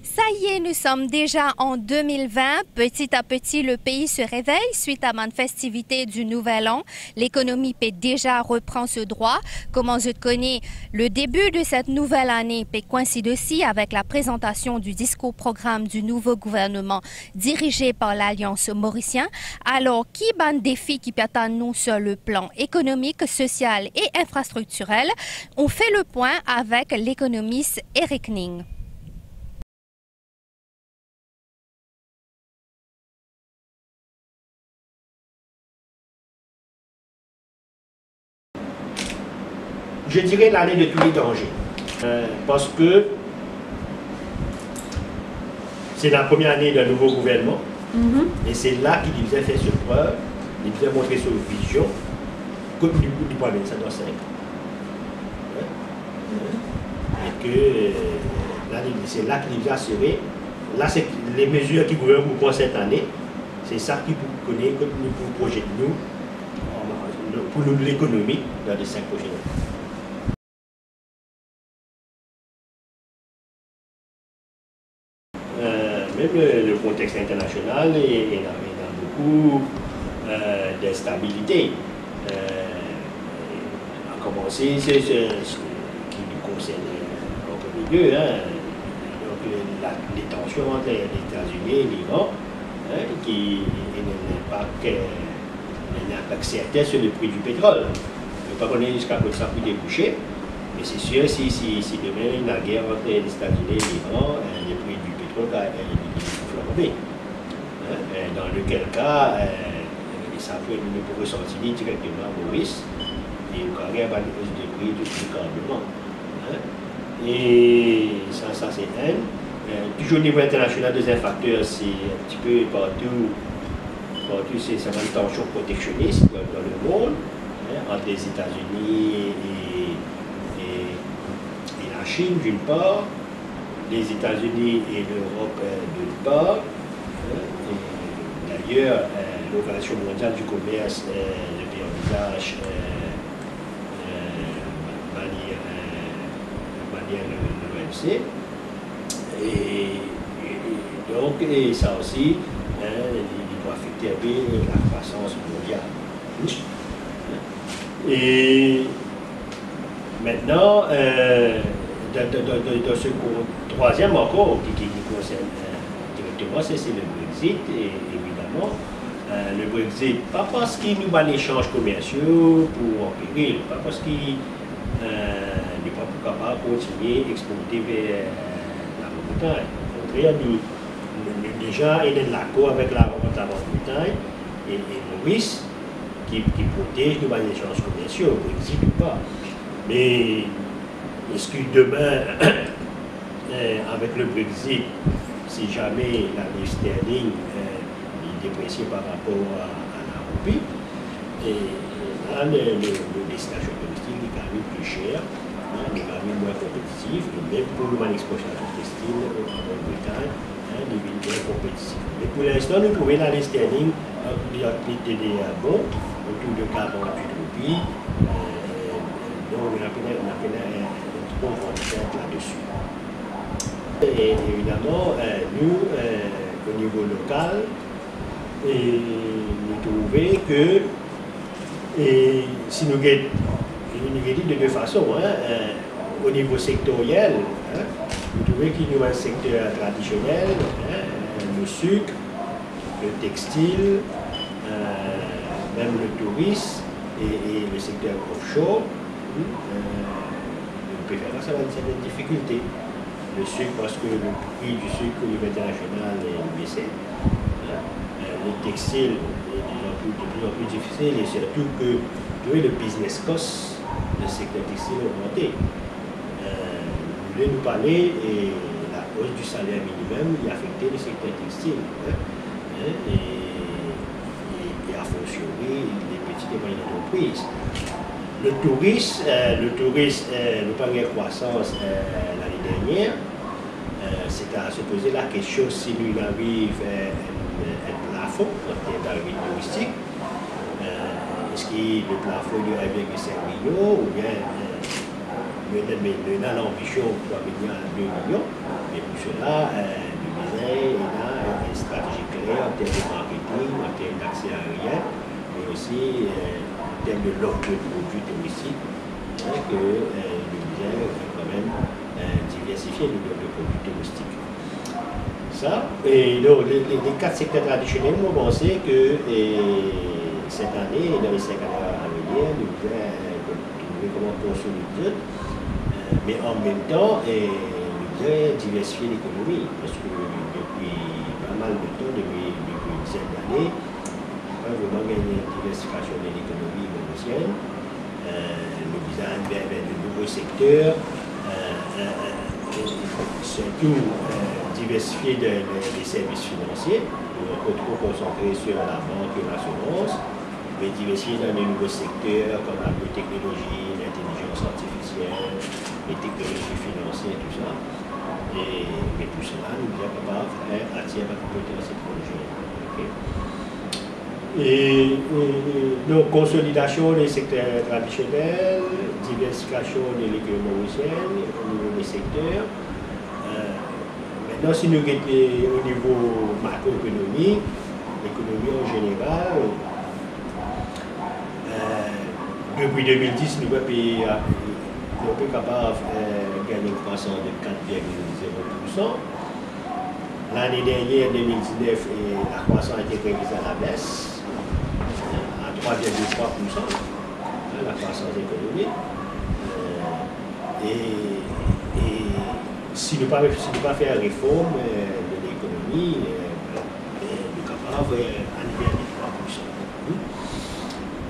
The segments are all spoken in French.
Ça y est, nous sommes déjà en 2020. Petit à petit, le pays se réveille suite à une festivité du Nouvel An. L'économie peut déjà reprendre ce droit. Comment je connais le début de cette nouvelle année peut coïncider aussi avec la présentation du discours-programme du nouveau gouvernement dirigé par l'Alliance mauricienne. Alors, qui ban défi qui peut attendre nous sur le plan économique, social et infrastructurel? On fait le point avec l'économiste Eric Ning. Je dirais l'année de tous les dangers. Parce que c'est la première année d'un nouveau gouvernement. Et c'est là qu'il devait faire ses preuves, il devait montrer sa vision, comme du point de vue de 5. Et que c'est là qu'il devait assurer. Là, c'est les mesures qui gouvernent pour cette année. C'est ça qui vous connaît, que nous projetons nous, pour l'économie dans les 5 prochaines années. Même le contexte international il a beaucoup d'instabilité. À commencer, c'est ce qui nous concerne en premier lieu, donc les tensions entre les États-Unis et l'Iran, qui ont un impact certain sur le prix du pétrole. Je ne sais pas qu'on est jusqu'à quoi ça peut déboucher, mais c'est sûr, si demain il y a une guerre entre les États-Unis et l'Iran, le prix du pétrole flambé. Dans lequel cas, ça peut nous ressortir directement à Maurice et au carrière à cause de prix du carburant. Et ça c'est un. Toujours au niveau international, deuxième facteur, c'est un petit peu partout c'est une tension protectionniste dans le monde, entre les États-Unis et la Chine d'une part, les États-Unis et l'Europe d'une part. D'ailleurs, l'Organisation mondiale du commerce le envisage manière l'OMC. Et donc, ça aussi, il doit affecter un peu la croissance mondiale. Et maintenant, dans ce troisième encore qui concerne directement, c'est le Brexit, et évidemment, le Brexit, pas parce qu'il nous bat l'échange commerciaux pour en péril, pas parce qu'il n'est pas capable de continuer à exporter vers la Grande-Bretagne. Au contraire, nous déjà, il est d'accord avec la Grande-Bretagne et Maurice qui protège nous bat l'échange commerciaux, Brexit ou pas. Mais est-ce que demain, avec le Brexit, si jamais la livre sterling est dépréciée par rapport à la roupie, et là, les destinations touristiques est quand même plus cher, est quand même moins compétitif, et même pour l'exportation textile en Grande-Bretagne, les villes bien compétitives. Mais pour l'instant, nous trouvons la livre sterling bon, autour de 48 roupies, donc on a un trop grand là-dessus. Et évidemment, nous, au niveau local, nous trouvons que si nous regardons de deux façons, au niveau sectoriel, nous trouvons qu'il y a un secteur traditionnel, le sucre, le textile, même le tourisme et le secteur offshore. Nous préférons ça dans certaines difficultés. Le sucre, parce que le prix du sucre au niveau international est baissé. Le textile est de plus en plus difficile, et surtout que le business cost, le secteur textile a augmenté. Vous voulez nous parler et la hausse du salaire minimum qui a affecté le secteur textile. Et a fonctionné les petites et moyennes entreprises. Le tourisme n'a pas eu croissance l'année dernière. C'est à se poser la question si nous arrivons à un plafond en termes d'arrivée touristique. Est-ce que le plafond est de 1,5 million ou bien nous avons l'ambition de 3 millions à 2 millions, mais pour cela, aussi en termes de l'offre de produits touristiques, que le Niger veut quand même diversifier l'offre de produits touristiques. Ça, et donc, les 4 secteurs traditionnels m'ont pensé que cette année, dans les 5 années à venir, nous devons comment consolider, mais en même temps, nous devons diversifier l'économie, parce que depuis pas mal de temps, depuis une dizaine d'années, on a vraiment gagné une diversification de l'économie mauricienne. Nous devons vers de nouveaux secteurs, surtout diversifier les services financiers, pour trop concentrer sur la banque et l'assurance, mais diversifier dans les nouveaux secteurs comme la biotechnologie, l'intelligence artificielle, les technologies financières, tout ça. Mais tout cela, nous sommes capables d'attirer la compétence étrangère. Okay. Et donc, consolidation des secteurs traditionnels, diversification de l'économie mauricienne au niveau des secteurs. Maintenant, si nous regardons au niveau macroéconomique, l'économie en général, depuis 2010, nous sommes capables de gagner une croissance de 4,0%. L'année dernière, 2019, la croissance a été révisée à la baisse, à 3,3%, la croissance économique. Si nous ne pas faire une réforme de l'économie, nous sommes capables d'arriver à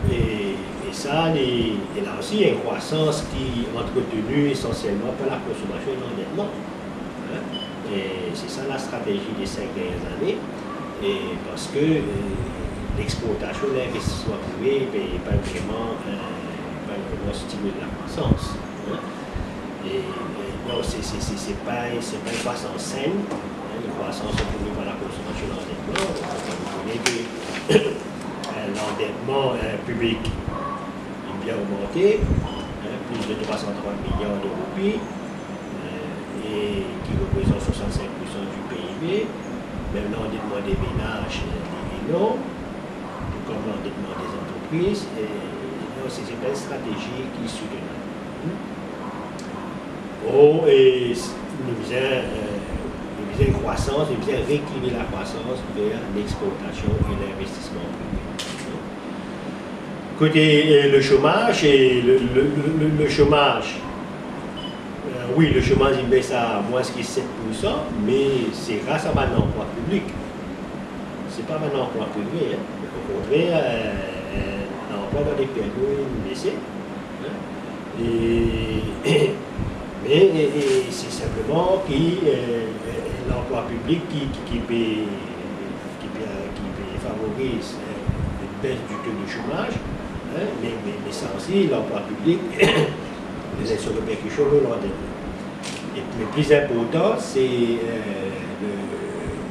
3%. Et ça, et là aussi, il y a une croissance qui est entretenue essentiellement par la consommation et l'endettement. Et c'est ça la stratégie des 5 dernières années. Et parce que l'exportation, l'investissement privé n'est pas vraiment stimuler la croissance. Et non, c'est pas une croissance saine, une croissance obtenue par la consommation et l'endettement. Vous voyez que l'endettement public est bien augmenté, plus de 330 millions de roupies, et qui représente 65% du PIB. Même l'endettement des ménages est énorme, tout comme l'endettement des entreprises. C'est une stratégie qui est soutenable. Et nous faisons une croissance, nous faisons rééquilibrer la croissance vers l'exportation et l'investissement privé. Côté le chômage, le chômage, oui, le chômage il baisse à moins que 7%, mais c'est grâce à un emploi public. Ce n'est pas un emploi privé. Au contraire, l'emploi dans les PME est baissé. Mais c'est simplement l'emploi public qui favorise une baisse du taux de chômage, mais ça aussi, l'emploi public, les actions de percussion de l'endettement. Et le plus important, c'est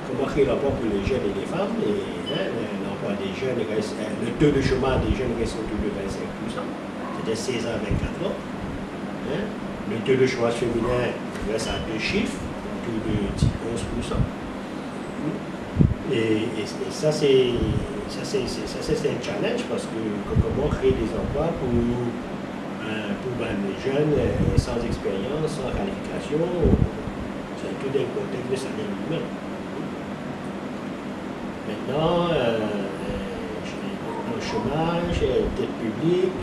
comment créer l'emploi pour les jeunes et les femmes. L'emploi des jeunes le taux de chômage des jeunes reste autour de 25%, c'est-à-dire 16 ans à 24 ans. Le taux de chômage féminin reste à 2 chiffres, autour de 11%. Et ça, c'est un challenge parce que comment créer des emplois pour les jeunes sans expérience, sans qualification, c'est tout un contexte de salaire humain. Maintenant, le chômage, dette publique,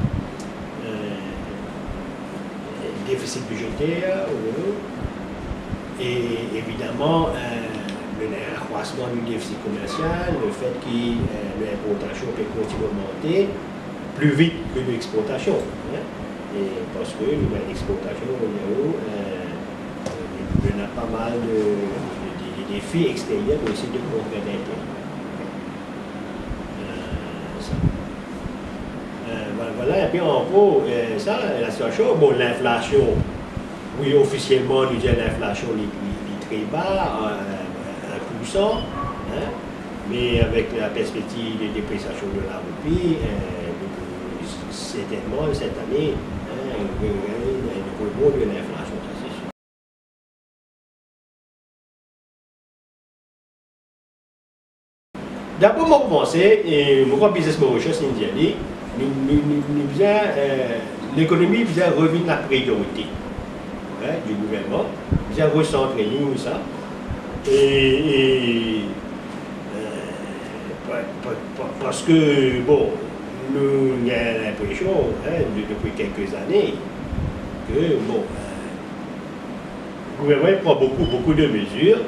déficit budgétaire, et évidemment l'accroissement du déficit commercial, le fait que l'importation peut continuer à augmenter plus vite que l'exportation. Et parce que l'exportation, on a pas mal de défis extérieurs pour essayer de conquérir l'interne. Voilà, et puis en gros, ça, la situation, bon, l'inflation, oui, officiellement, on dit l'inflation est très bas, 1%, mais avec la perspective de dépréciation de la roupie, certainement, cette année, il y a un rebond de l'inflation, c'est sûr. d'abord, moi, je pensais, et mon business Mauritius Indiani, l'économie vient revenir la priorité du gouvernement, vient recentrer nous ça. Et parce que, bon, nous avons l'impression, depuis quelques années, que, bon, le gouvernement prend beaucoup de mesures,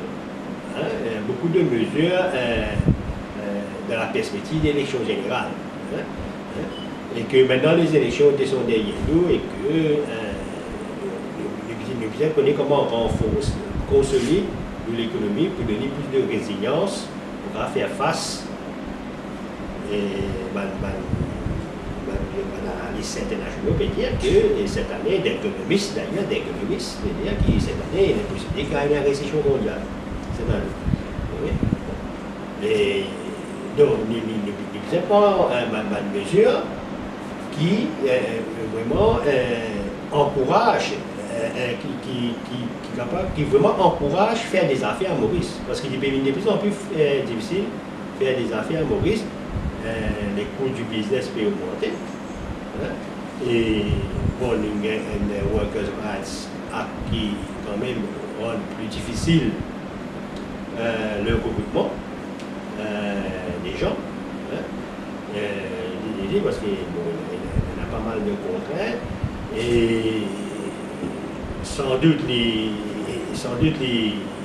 dans la perspective d'élections générales. Et que maintenant les élections sont derrière nous et que nous bien connaître comment on renforce, consolide l'économie pour donner plus de résilience pour faire face à l'analyse internationale peut dire que cette année, d'économistes d'ailleurs, c'est-à-dire que cette année, il est possible qu'il y ait une récession mondiale. C'est dans et donc, nous ne pas une mesure qui vraiment encourage, qui vraiment encourage faire des affaires à Maurice. Parce qu'il devient de plus en plus difficile de faire des affaires à Maurice. Les coûts du business peuvent augmenter. Et bon, il y a un Workers' Rights Act qui quand même rend plus difficile le recrutement des gens. Parce qu'il y a pas mal de contraintes et sans doute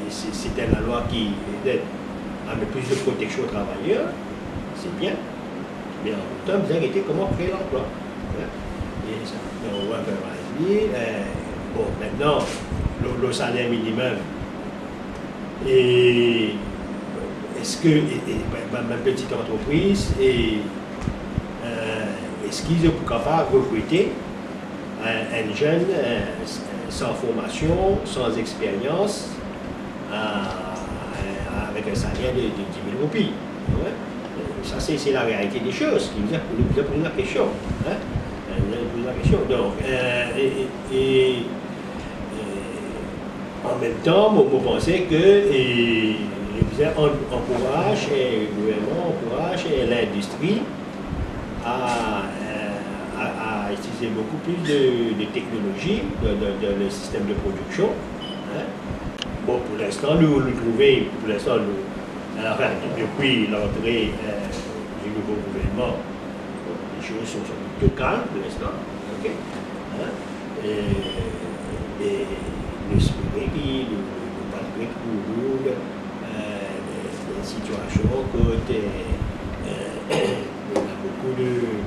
c'était la loi qui avait plus de protection aux travailleurs, c'est bien, mais en même temps vous arrêtez comment créer l'emploi. Et ça, on voit bon, maintenant le salaire minimum et est-ce que ma petite entreprise est-ce qu'ils sont capables de recruter un jeune sans formation, sans expérience, avec un salaire de 10 000 roupies? Ouais. Ça, c'est la réalité des choses qui nous a posé la question. Donc, en même temps, je pensais que le gouvernement encourage l'industrie à utiliser beaucoup plus de technologies dans le système de production. Bon, pour l'instant, depuis l'entrée du nouveau gouvernement, les choses sont plutôt calmes pour l'instant. Okay? Mais nous espérons qu'il nous parle pour nous des situations où il y a beaucoup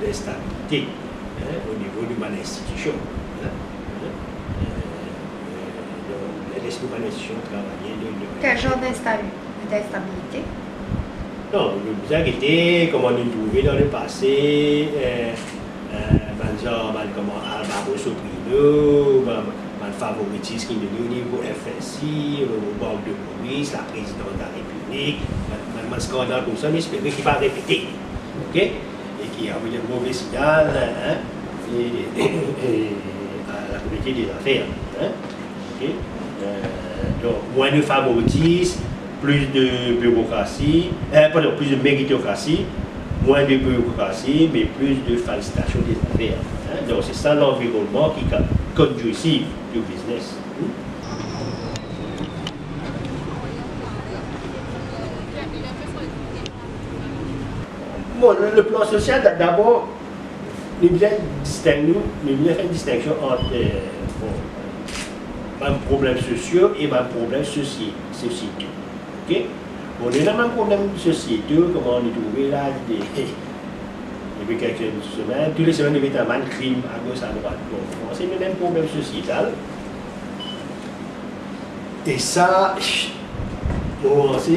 d'instabilité au niveau de ma institution. Laisse-nous ma institution travailler. Quel genre d'instabilité? Non, nous arrêter, comment nous trouver dans le passé, comment Alvaro Soprino, le favoritisme qui nous donne au niveau FSI, au bord de Maurice, la présidente de la République, un scandale comme ça, mais j'espère qu'il va répéter. OK? Et qui a envoyé un mauvais signal à la communauté des affaires. Okay? Donc, moins de favoritisme, plus de bureaucratie, plus de méritocratie, moins de bureaucratie, mais plus de facilitation des affaires. Donc, c'est ça l'environnement qui conduit du business. Bon, le plan social, d'abord, nous bien faire une distinction entre même problèmes sociaux et même problèmes sociétaux. Okay? Bon, on a même problème sociétaux, comme on est trouvé là, depuis quelques semaines, tous les semaines, il y a un crime à gauche, à droite. Bon, c'est le même problème sociétal. Et ça, bon, c'est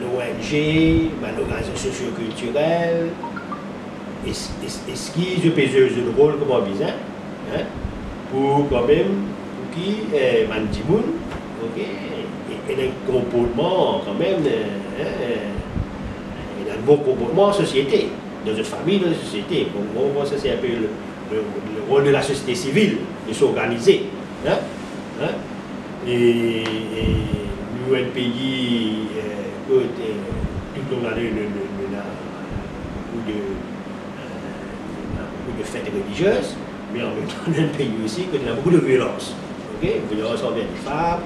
nos ONG, nos organisations socioculturelles, est-ce qu'ils jouent un rôle comme bizarre, pour quand même, pour qui, Mandimoun, et un comportement quand même, un bon comportement en société, dans une famille, dans une société. Bon, ça c'est un peu le rôle de la société civile, de s'organiser. Et nous, un pays tout le monde a beaucoup de fêtes religieuses, mais en même temps, dans un pays aussi, il y a beaucoup de violence. Okay? Violence envers les femmes,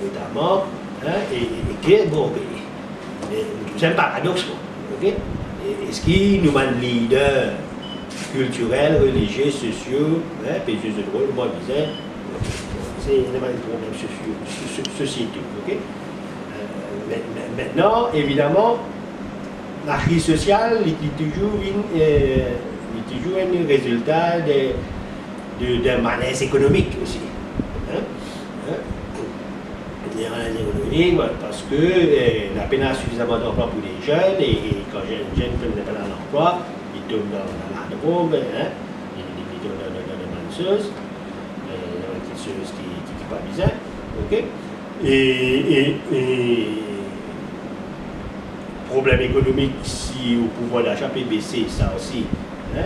notamment, et qui est bon pays. C'est un paradoxe. Okay? Est-ce qu'il nous manque leaders culturels, religieux, sociaux, pays de droit, moi je disais, c'est un problème sociétal. Okay? Maintenant, évidemment, la crise sociale est toujours un résultat d'un malaise économique aussi. Un malaise économique parce que la peine a suffisamment d'emploi pour les jeunes et quand un jeune n'est pas dans l'emploi, il tombe dans la drogue, il tombe dans la menteuse, qui n'est pas bizarre. Okay? Et problème économique, si au pouvoir d'achat peut baisser, ça aussi, il est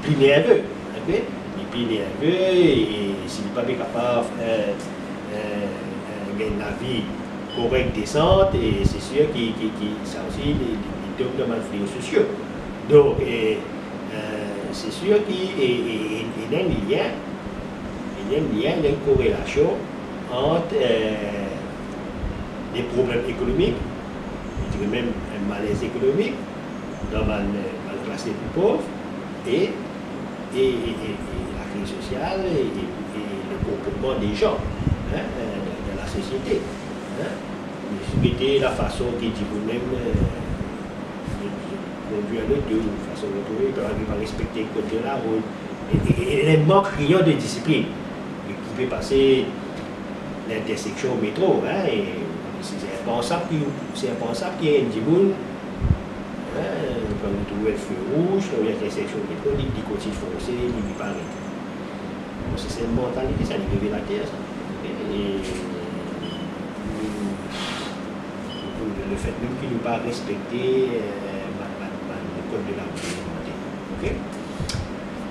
plus nerveux. Il est plus nerveux et s'il n'est pas capable de faire une vie correcte, décente, et c'est sûr que ça aussi, il tombe dans les fléaux sociaux. Donc, c'est sûr qu'il y a un lien. Il y a une corrélation entre les problèmes économiques, je dirais même un malaise économique dans la classe les plus pauvres et la crise sociale et le comportement des gens dans la société. C'était la façon qui dit vous-même conduire le deux, une façon de trouver, il va respecter le code de la route et les manques criants de discipline. Qui peut passer l'intersection au métro, et c'est impensable qu'il y ait un dimoun, quand vous trouvez le feu rouge, l'intersection au métro, il continue de foncer, il ne pas arrêter. C'est une mentalité, ça est révélateur, ça. Et le fait même qu'il n'ait pas respecté le code de la route. Okay?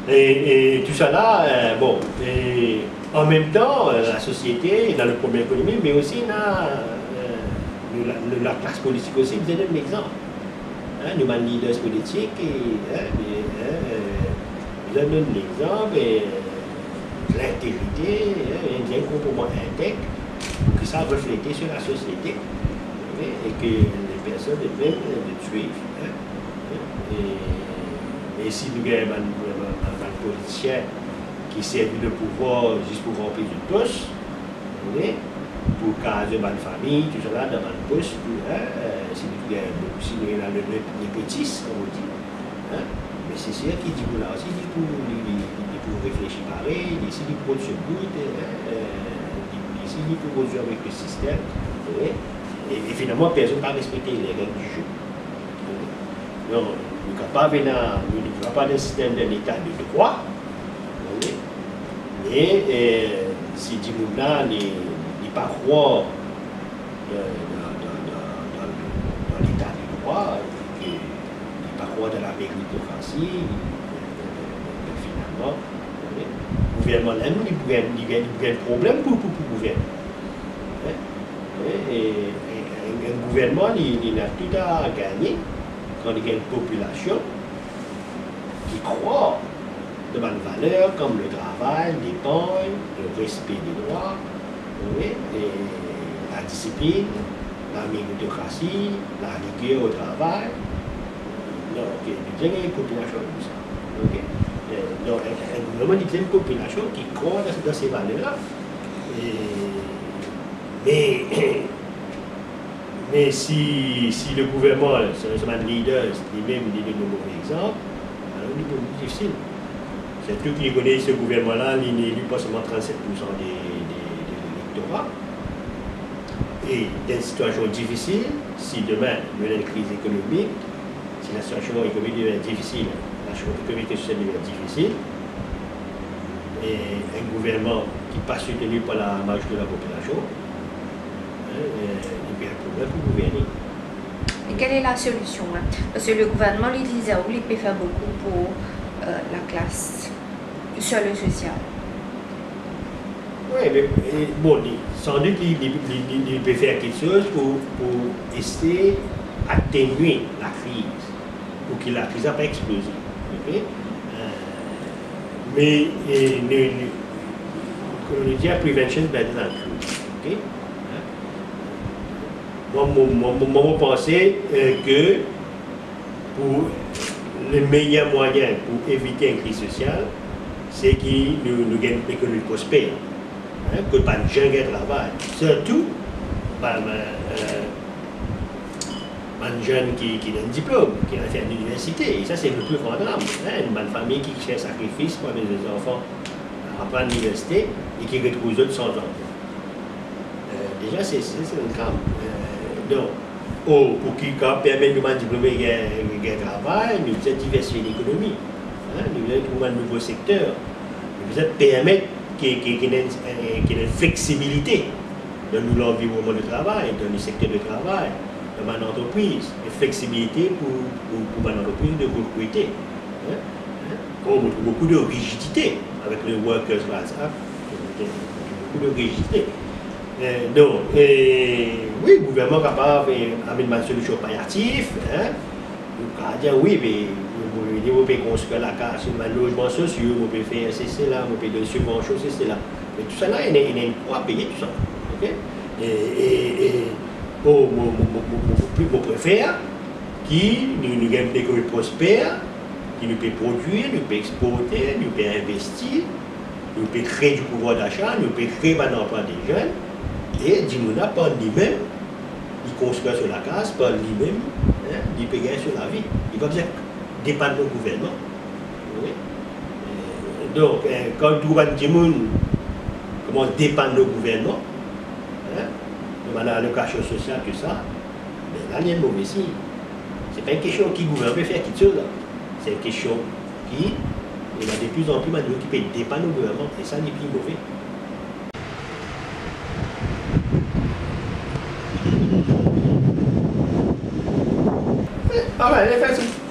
Et tout ça là, bon, et en même temps, la société, dans le problème économique, mais aussi dans la classe politique aussi, vous avez un exemple. Nous avons des leaders politiques, nous avons un exemple, l'intégrité, un comportement intègre, pour que ça reflète sur la société, et que les personnes devaient le suivre. Et si nous avons un politicien qui sert le pouvoir juste pour remplir du poste, pour caser une famille, tout cela dans un poste, si nous avons le népotisme, comme on dit, mais c'est sûr qu'il dit là aussi, il pour réfléchir pareil, ici il pour se goûter, ici il pour jouer avec le système, et finalement personne n'a respecté les règles du jeu. Donc, nous ne sommes pas dans un système d'un état de droit, mais si Dimouna n'est pas croire dans l'état de droit, qu'il n'est pas croire dans la méritocratie, finalement, le gouvernement là, il y a un problème pour le gouvernement. Et un gouvernement, il a tout à gagner quand il y a une population qui croit dans une valeur comme le travail, l'épargne, le respect des droits, et la discipline, la méritocratie, la rigueur au travail. Donc, il y a une population comme ça. Okay? Donc, un gouvernement, il y a une population qui croit dans ces valeurs-là. Mais si le gouvernement, c'est un leader, lui-même, il est le mauvais exemple, alors il est beaucoup plus difficile. C'est tout qui connaît ce gouvernement-là, il n'est élu pas seulement 37% de l'électorat. Et dans une situation difficile, si demain il y a une crise économique, si la situation économique devient difficile, la situation économique et sociale devient difficile, et un gouvernement qui n'est pas soutenu par la majorité de la population, il y a un problème pour gouverner. Et quelle est la solution? Parce que le gouvernement, il disait, il peut faire beaucoup pour la classe sur le social. Oui, mais bon, sans doute, il peut faire quelque chose pour essayer d'atténuer la crise, pour que la crise n'a pas explosé. Okay? Mais comme on dit, prevention is better than cure. Okay? Moi, je pensais que pour le meilleur moyen pour éviter une crise sociale, c'est que nous gagnons une économie prospère. Que pas de gens qui travaillent. Surtout, un jeune qui a un diplôme, qui a fait à l'université. Et ça, c'est le plus grand drame. Une famille qui fait sacrifice pour les enfants à apprendre à l'université et qui retrouve les autres sans emploi. Déjà, c'est un drame. Donc, pour qui permet de nous diplômer de travail, nous devons diversifier l'économie. Nous devons trouver un nouveau secteur. Nous devons permettre qu'il y ait une flexibilité dans l'environnement de travail, dans le secteur de travail, dans ma entreprise. Une flexibilité pour ma entreprise de recruter. On trouve beaucoup de rigidité avec le Workers' Rights Act. Beaucoup de rigidité. Donc, oui, le gouvernement est capable d'amener une solution palliative. On va dire oui, mais on peut construire la case, un logement social, on peut faire ceci là, on peut donner une subvention, ceci là. Mais tout ça là, il y a une quoi payer tout ça. Okay? Et je préfère qui nous gagne des économies prospères, qui nous peut produire, nous peut exporter, nous peut investir, nous peut créer du pouvoir d'achat, nous peut créer un emploi des jeunes. Et Dimouna, par lui-même, il construit sur la case, par lui-même, il peut gagner sur la vie. Il va dire dépendre du gouvernement. Oui. Donc, quand tout le monde commence à dépendre du gouvernement, de l'allocation sociale, tout ça, mais là, il y a un mauvais signe. Ce n'est pas une question qui le gouvernement peut faire quelque chose. C'est une question qui, il y a de plus en plus de gens qui peuvent dépendre du gouvernement, et ça, n'est plus mauvais.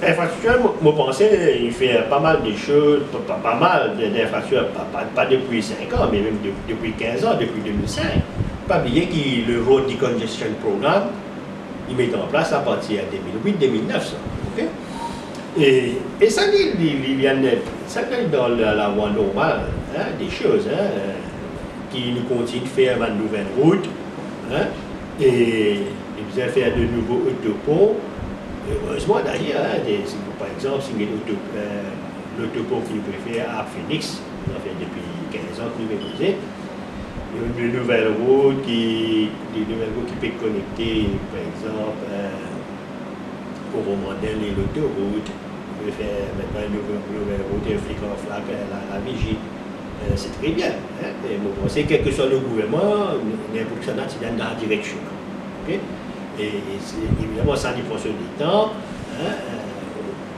L'infrastructure, je pensais qu'il fait pas mal de choses, pas mal d'infrastructures, pas depuis 5 ans, mais même depuis 15 ans, depuis 2005. Pas oublier que le Road Decongestion Programme, il met en place à partir de 2008-2009. Okay? Et ça, il y a dans la voie normale des choses qui nous continuent de faire une nouvelle route et ils vont faire de nouveaux autoponts. Heureusement d'ailleurs, par exemple, si l'autopont qu'il préfère à Phoenix, ça fait depuis 15 ans qu'il est posé, il y a de nouvelles routes qui peuvent connecter, par exemple, Coromandel et l'autoroute. On peut faire maintenant une nouvelle route, un flic en flac, la vigie. C'est très bien. Et je pense que quel que soit le gouvernement, n'importe quoi, c'est dans la direction. Okay? Et évidemment, ça dépend sur le temps,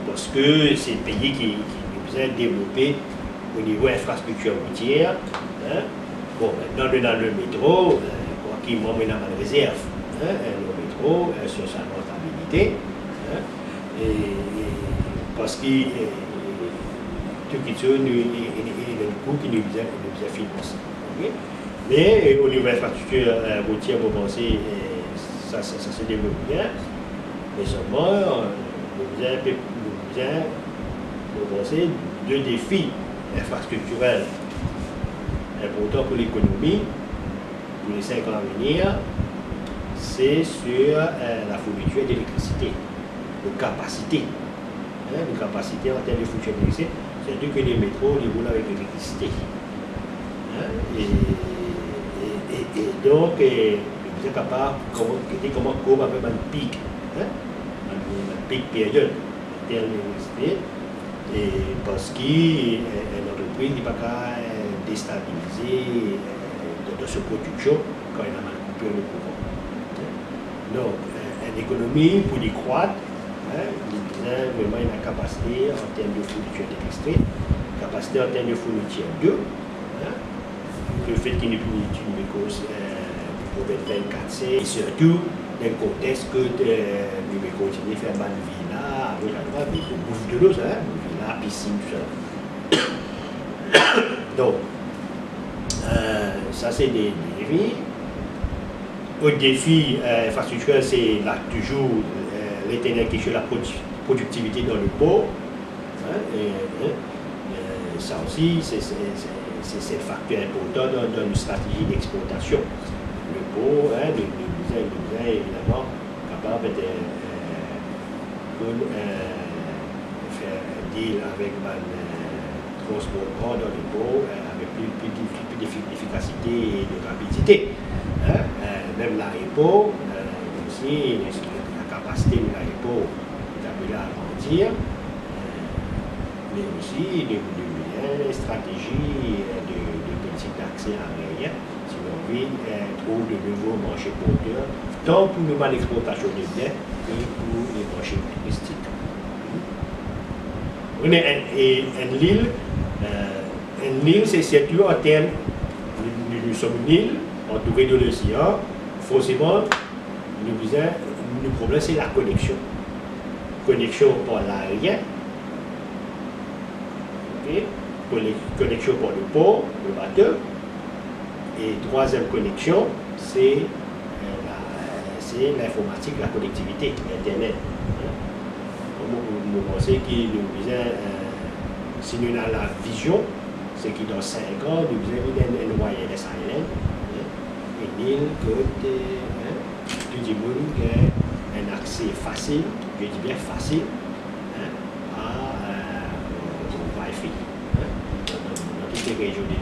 parce que c'est un pays qui nous a développé au niveau infrastructure routière. Bon, maintenant, dans le métro, qui m'en met dans la réserve, le métro, sur sa rentabilité, parce que tout qui tourne, il y a un coût qui nous a financé. Okay? Mais au niveau infrastructure routière, vous pensez, ça se développe bien, mais seulement, nous avons pensé deux défis infrastructurels importants pour l'économie pour les 5 ans à venir, c'est sur la fourniture d'électricité, de capacité. De capacité en termes de fourniture d'électricité, c'est-à-dire que les métros les roulent avec l'électricité. Et donc, vous êtes capable de comment avec un pic, un pic période en termes d'électricité, et parce qu'une entreprise n'est pas qu'à déstabiliser dans sa production quand il a mal coupé le courant. Donc, une économie pour y croître, vraiment une capacité en termes de fourniture d'électricité, capacité en termes de fourniture d'eau, le fait qu'il n'y ait plus une cause pour 24C, et surtout dans le contexte que nous devons continuer à faire mal villa, à droite, mais pour bouffe de l'eau, villa, piscine, tout ça. Donc, ça c'est des défis. Autre défi infrastructurel, c'est là toujours l'éternelle question de la productivité dans le port. Ça aussi, c'est un facteur important dans une stratégie d'exportation. Le port, le besoin évidemment capable de faire un deal avec le transport dans le port avec plus d'efficacité et de rapidité. Même l'aéroport, aussi la capacité de l'aéroport est appelée à grandir, mais aussi des stratégies de politique d'accès aérien, si l'on veut trouver de nouveaux marchés porteurs, tant pour l'exportation des biens que pour les marchés touristiques. Et une île, c'est surtout en termes, nous sommes une île entourée de l'océan, forcément, le problème c'est la connexion. Connexion par l'aérien, connexion par le port, le bateau, et troisième connexion, c'est l'informatique, la connectivité, Internet. Vous pensez que si nous avons la vision, c'est que dans 5 ans, nous avons une wireless island, une île que tout le monde a un accès facile, je dis bien facile, au Wi-Fi dans toutes les régions du